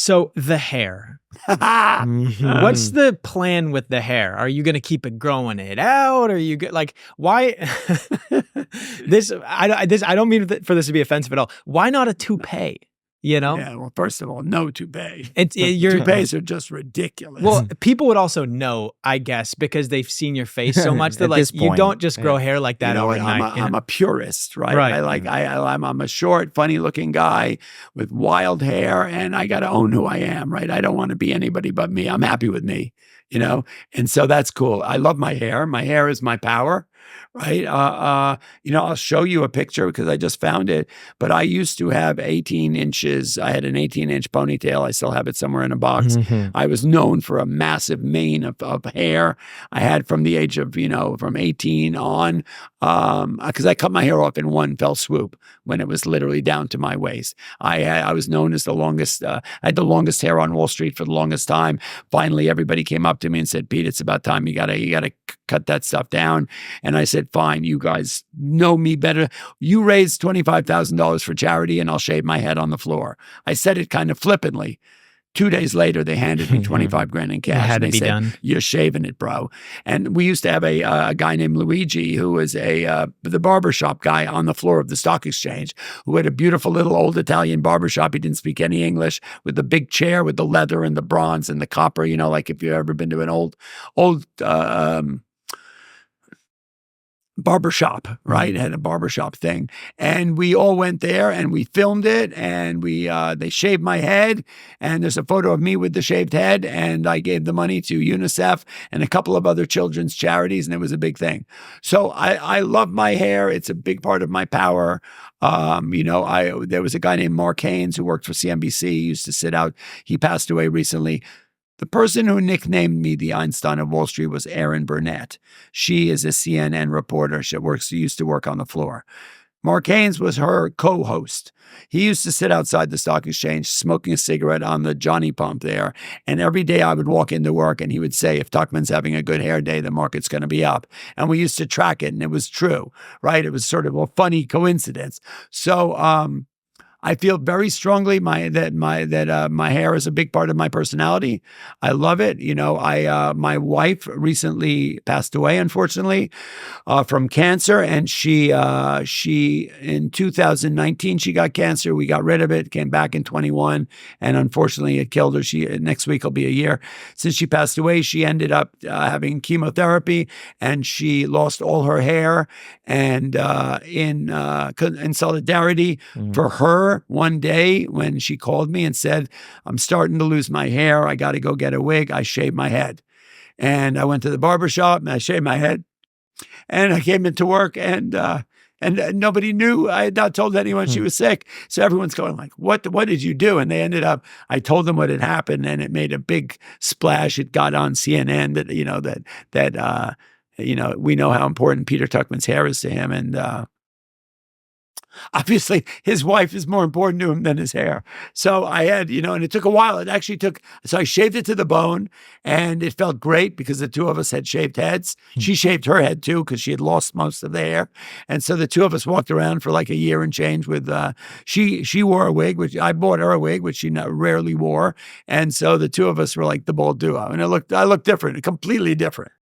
So the hair. What's the plan with the hair? Are you going to keep it growing it out? Or are you like, why? I don't mean for this to be offensive at all. Why not a toupee? You know? Yeah, well, first of all, no toupee. Your toupees are just ridiculous. Well, people would also know, I guess, because they've seen your face so much that like you don't just grow hair like that overnight. I'm a purist, right? I'm a short, funny-looking guy with wild hair, and I got to own who I am, right? I don't want to be anybody but me. I'm happy with me, and so that's cool. I love my hair. My hair is my power. Right. I'll show you a picture because I just found it, but I used to have 18 inches. I had an 18-inch ponytail. I still have it somewhere in a box. I was known for a massive mane of hair I had from the age of, from 18 on, because I cut my hair off in one fell swoop when it was literally down to my waist. I was known as the longest, I had the longest hair on Wall Street for the longest time. Finally, everybody came up to me and said, Pete, it's about time. You gotta cut that stuff down. And I said, fine, you guys know me better. You raise $25,000 for charity and I'll shave my head on the floor. I said it kind of flippantly. 2 days later, they handed me 25 grand in cash. It had to and be they said, done. You're shaving it, bro. And we used to have a guy named Luigi who was the barbershop guy on the floor of the stock exchange who had a beautiful little old Italian barbershop. He didn't speak any English, with the big chair with the leather and the bronze and the copper, like if you've ever been to an old barbershop, right? It had a barbershop thing. And we all went there and we filmed it and they shaved my head. And there's a photo of me with the shaved head. And I gave the money to UNICEF and a couple of other children's charities. And it was a big thing. So I love my hair. It's a big part of my power. There was a guy named Mark Haynes who worked for CNBC. He used to sit out. He passed away recently. The person who nicknamed me the Einstein of Wall Street was Erin Burnett. She is a CNN reporter. She used to work on the floor. Mark Haynes was her co-host. He used to sit outside the stock exchange smoking a cigarette on the Johnny Pump there. And every day I would walk into work and he would say, if Tuchman's having a good hair day, the market's going to be up. And we used to track it and it was true, right? It was sort of a funny coincidence. So, I feel very strongly that my hair is a big part of my personality. I love it. My wife recently passed away, unfortunately, from cancer, and she in 2019 she got cancer. We got rid of it. Came back in 21, and unfortunately it killed her. Next week will be a year since she passed away. She ended up having chemotherapy, and she lost all her hair. And in solidarity for her, one day when she called me and said, I'm starting to lose my hair. I got to go get a wig. I shaved my head. And I went to the barbershop and I shaved my head. And I came into work and nobody knew. I had not told anyone she was sick. So everyone's going like, what did you do? And they ended up, I told them what had happened and it made a big splash. It got on CNN that we know how important Peter Tuchman's hair is to him. And, obviously, his wife is more important to him than his hair. So I had, and it took a while. So I shaved it to the bone and it felt great because the two of us had shaved heads. She shaved her head too because she had lost most of the hair. And so the two of us walked around for like a year and change with, she wore a wig, which I bought her a wig, which she rarely wore. And so the two of us were like the bold duo. And I looked different, completely different.